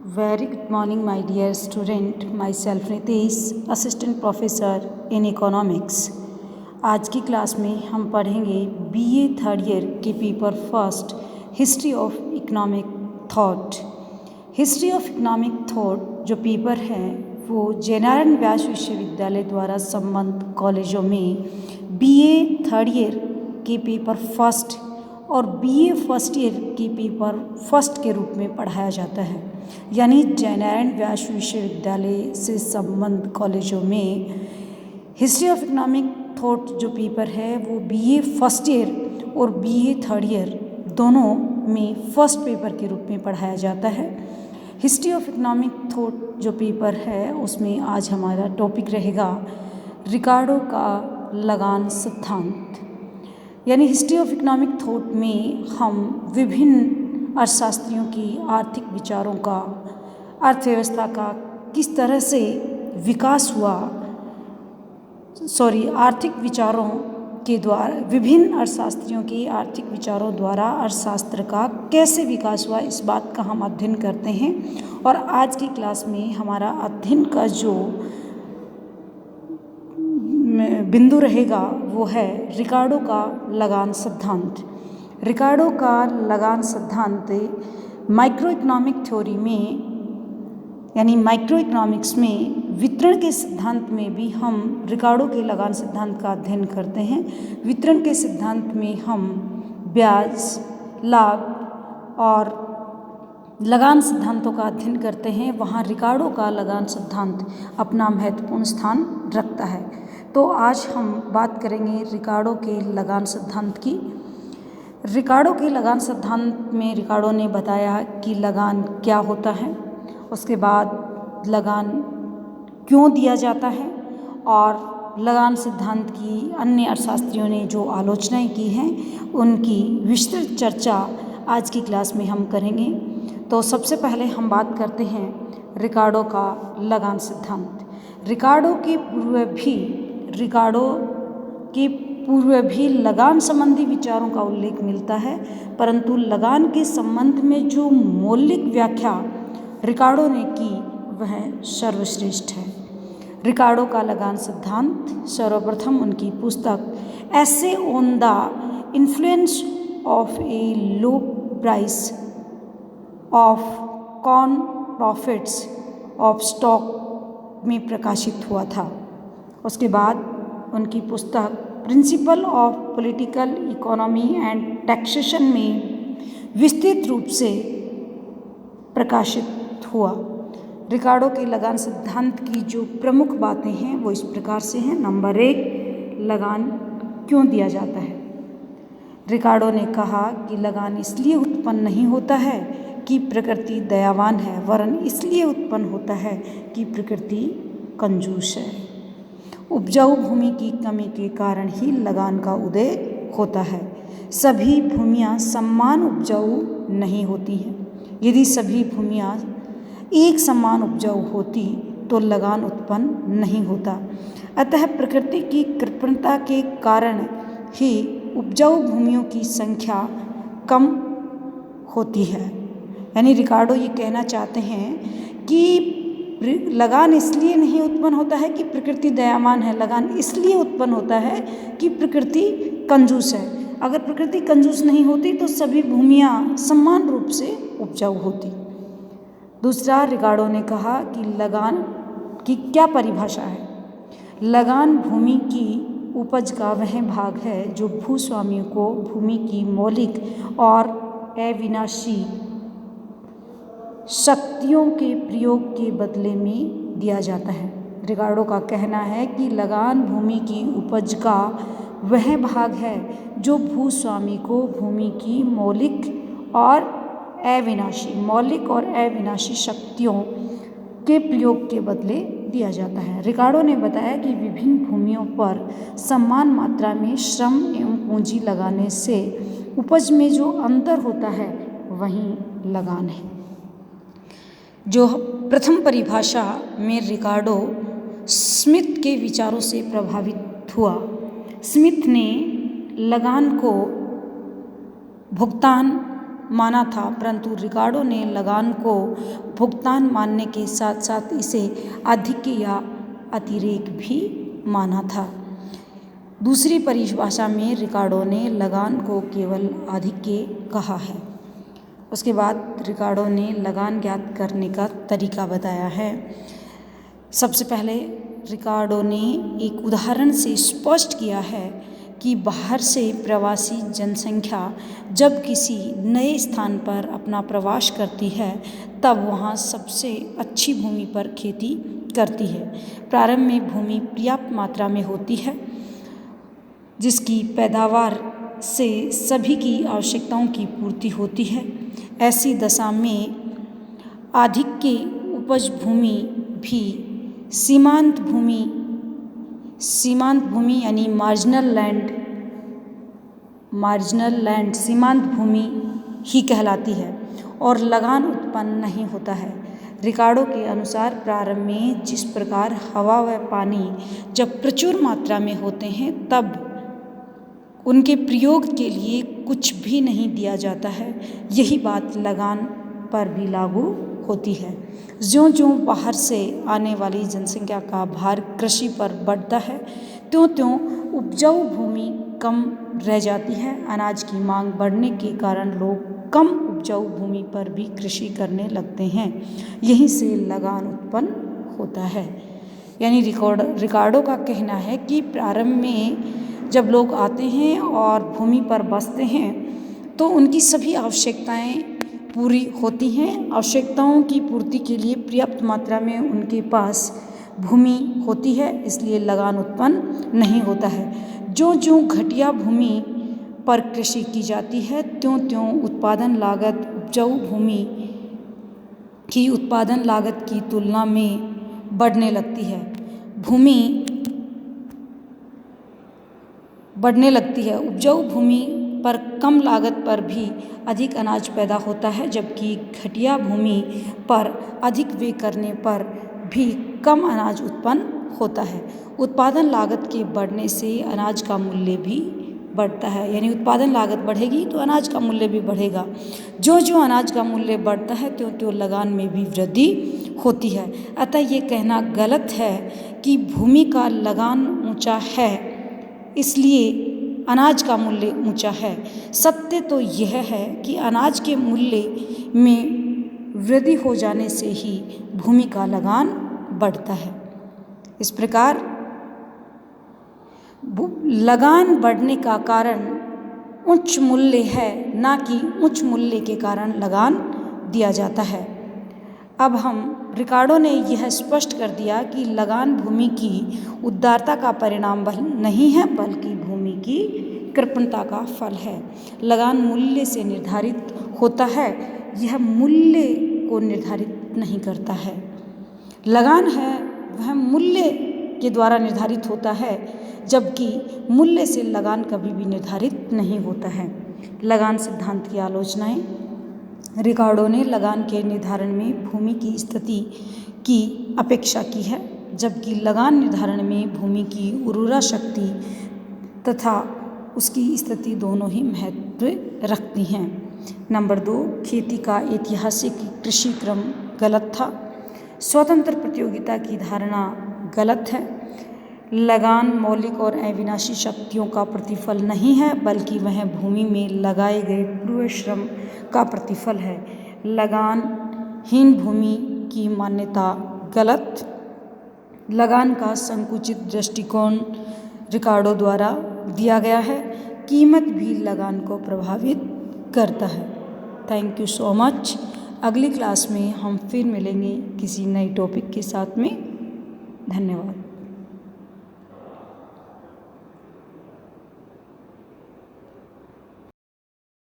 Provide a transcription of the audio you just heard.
Very good morning, my dear student. Myself Nitish, Assistant Professor in Economics. आज की class में हम पढ़ेंगे बीए थर्ड ईयर के paper first history of economic thought. History of economic thought जो paper है वो जयनारायण व्यास विश्वविद्यालय द्वारा संबद्ध कॉलेजों में बीए थर्ड ईयर के पेपर फर्स्ट और बीए फर्स्ट ईयर के पेपर फर्स्ट के रूप में पढ़ाया जाता है। यानी जयनारायण व्यास विश्वविद्यालय से संबद्ध कॉलेजों में हिस्ट्री ऑफ इकोनॉमिक थॉट जो पेपर है वो बीए फर्स्ट ईयर और बीए थर्ड ईयर दोनों में फर्स्ट पेपर के रूप में पढ़ाया जाता है। हिस्ट्री ऑफ इकोनॉमिक थॉट जो पेपर है उसमें आज हमारा टॉपिक रहेगा रिकार्डो का लगान सिद्धांत। यानी हिस्ट्री ऑफ इकोनॉमिक थॉट में हम विभिन्न अर्थशास्त्रियों की आर्थिक विचारों का, अर्थव्यवस्था का किस तरह से विकास हुआ, आर्थिक विचारों के द्वारा विभिन्न अर्थशास्त्रियों के आर्थिक विचारों द्वारा अर्थशास्त्र का कैसे विकास हुआ, इस बात का हम अध्ययन करते हैं। और आज की क्लास में हमारा अध्ययन का जो बिंदु रहेगा वो है रिकार्डो का लगान सिद्धांत। रिकार्डो का लगान सिद्धांत माइक्रो इकोनॉमिक थ्योरी में यानी माइक्रो इकोनॉमिक्स में वितरण के सिद्धांत में भी हम रिकार्डो के लगान सिद्धांत का अध्ययन करते हैं। वितरण के सिद्धांत में हम ब्याज, लाभ और लगान सिद्धांतों का अध्ययन करते हैं। वहाँ रिकार्डो का लगान सिद्धांत अपना महत्वपूर्ण स्थान रखता है। तो आज हम बात करेंगे रिकार्डो के लगान सिद्धांत की। रिकार्डो के लगान सिद्धांत में रिकार्डो ने बताया कि लगान क्या होता है, उसके बाद लगान क्यों दिया जाता है और लगान सिद्धांत की अन्य अर्थशास्त्रियों ने जो आलोचनाएं की हैं उनकी विस्तृत चर्चा आज की क्लास में हम करेंगे। तो सबसे पहले हम बात करते हैं रिकार्डो का लगान सिद्धांत। रिकार्डो के पूर्व भी लगान संबंधी विचारों का उल्लेख मिलता है, परंतु लगान के संबंध में जो मौलिक व्याख्या रिकार्डो ने की वह सर्वश्रेष्ठ है। रिकार्डो का लगान सिद्धांत सर्वप्रथम उनकी पुस्तक essay on the influence of A low price of corn profits of stock में प्रकाशित हुआ था। उसके बाद उनकी पुस्तक principle of political economy and taxation में विस्तृत रूप से प्रकाशित हुआ। रिकार्डो के लगान सिद्धांत की जो प्रमुख बातें हैं वो इस प्रकार से हैं। नंबर 1, लगान क्यों दिया जाता है। रिकार्डो ने कहा कि लगान इसलिए उत्पन्न नहीं होता है कि प्रकृति दयावान है, वरन इसलिए उत्पन्न होता है कि प्रकृति कंजूस है। उपजाऊ भूमि की कमी के कारण ही लगान का उदय होता है। सभी भूमियाँ समान उपजाऊ नहीं होती हैं। यदि सभी भूमियाँ एक समान उपजाऊ होती तो लगान उत्पन्न नहीं होता। अतः प्रकृति की कृपणता के कारण ही उपजाऊ भूमियों की संख्या कम होती है। यानी रिकार्डो ये कहना चाहते हैं कि लगान इसलिए नहीं उत्पन्न होता है कि प्रकृति दयावान है, लगान इसलिए उत्पन्न होता है कि प्रकृति कंजूस है। अगर प्रकृति कंजूस नहीं होती तो सभी भूमियाँ समान रूप से उपजाऊ होती। दूसरा, रिकार्डो ने कहा कि लगान की क्या परिभाषा है। लगान भूमि की उपज का वह भाग है जो भूस्वामियों को भूमि की मौलिक और अविनाशी शक्तियों के प्रयोग के बदले में दिया जाता है। रिकार्डो का कहना है कि लगान भूमि की उपज का वह भाग है जो भूस्वामी को भूमि की मौलिक और अविनाशी शक्तियों के प्रयोग के बदले दिया जाता है। रिकार्डो ने बताया कि विभिन्न भूमियों पर समान मात्रा में श्रम एवं पूंजी लगाने से उपज में जो अंतर होता है वही लगान है। जो प्रथम परिभाषा में रिकार्डो स्मिथ के विचारों से प्रभावित हुआ। स्मिथ ने लगान को भुगतान माना था, परंतु रिकार्डो ने लगान को भुगतान मानने के साथ साथ इसे आधिक्य या अतिरेक भी माना था। दूसरी परिभाषा में रिकार्डो ने लगान को केवल आधिक्य कहा है। उसके बाद रिकार्डो ने लगान ज्ञात करने का तरीका बताया है। सबसे पहले रिकार्डो ने एक उदाहरण से स्पष्ट किया है कि बाहर से प्रवासी जनसंख्या जब किसी नए स्थान पर अपना प्रवास करती है तब वहाँ सबसे अच्छी भूमि पर खेती करती है। प्रारंभ में भूमि पर्याप्त मात्रा में होती है जिसकी पैदावार से सभी की आवश्यकताओं की पूर्ति होती है। ऐसी दशा में आधिक्य उपज भूमि भी सीमांत भूमि यानी मार्जिनल लैंड सीमांत भूमि ही कहलाती है और लगान उत्पन्न नहीं होता है। रिकार्डो के अनुसार प्रारंभ में जिस प्रकार हवा व पानी जब प्रचुर मात्रा में होते हैं तब उनके प्रयोग के लिए कुछ भी नहीं दिया जाता है, यही बात लगान पर भी लागू होती है। ज्यों ज्यों बाहर से आने वाली जनसंख्या का भार कृषि पर बढ़ता है त्यों त्यों उपजाऊ भूमि कम रह जाती है। अनाज की मांग बढ़ने के कारण लोग कम उपजाऊ भूमि पर भी कृषि करने लगते हैं, यहीं से लगान उत्पन्न होता है। यानी रिकार्डो का कहना है कि प्रारंभ में जब लोग आते हैं और भूमि पर बसते हैं तो उनकी सभी आवश्यकताएं पूरी होती हैं। आवश्यकताओं की पूर्ति के लिए पर्याप्त मात्रा में उनके पास भूमि होती है, इसलिए लगान उत्पन्न नहीं होता है। जो जो घटिया भूमि पर कृषि की जाती है त्यों त्यों उत्पादन लागत उपजाऊ भूमि की उत्पादन लागत की तुलना में बढ़ने लगती है। उपजाऊ भूमि पर कम लागत पर भी अधिक अनाज पैदा होता है, जबकि घटिया भूमि पर अधिक व्यय करने पर भी कम अनाज उत्पन्न होता है। उत्पादन लागत के बढ़ने से अनाज का मूल्य भी बढ़ता है, यानी उत्पादन लागत बढ़ेगी तो अनाज का मूल्य भी बढ़ेगा। जो जो अनाज का मूल्य बढ़ता है त्यों त्यों लगान में भी वृद्धि होती है। अतः ये कहना गलत है कि भूमि का लगान ऊंचा है इसलिए अनाज का मूल्य ऊंचा है। सत्य तो यह है कि अनाज के मूल्य में वृद्धि हो जाने से ही भूमि का लगान बढ़ता है। इस प्रकार लगान बढ़ने का कारण उच्च मूल्य है, ना कि उच्च मूल्य के कारण लगान दिया जाता है। अब रिकार्डो ने यह स्पष्ट कर दिया कि लगान भूमि की उदारता का परिणाम नहीं है बल्कि भूमि की कृपणता का फल है। लगान मूल्य से निर्धारित होता है, यह मूल्य को निर्धारित नहीं करता है। लगान है वह मूल्य के द्वारा निर्धारित होता है, जबकि मूल्य से लगान कभी भी निर्धारित नहीं होता है। लगान सिद्धांत की आलोचनाएं। रिकार्डो ने लगान के निर्धारण में भूमि की स्थिति की अपेक्षा की है, जबकि लगान निर्धारण में भूमि की उर्वरा शक्ति तथा उसकी स्थिति दोनों ही महत्व रखती हैं। नंबर 2, खेती का ऐतिहासिक कृषि क्रम गलत था। स्वतंत्र प्रतियोगिता की धारणा गलत है। लगान मौलिक और अविनाशी शक्तियों का प्रतिफल नहीं है, बल्कि वह भूमि में लगाए गए पूरे श्रम का प्रतिफल है। लगानहीन भूमि की मान्यता गलत। लगान का संकुचित दृष्टिकोण रिकार्डो द्वारा दिया गया है। कीमत भी लगान को प्रभावित करता है। Thank you so much. अगली क्लास में हम फिर मिलेंगे किसी नए टॉपिक के साथ में। धन्यवाद।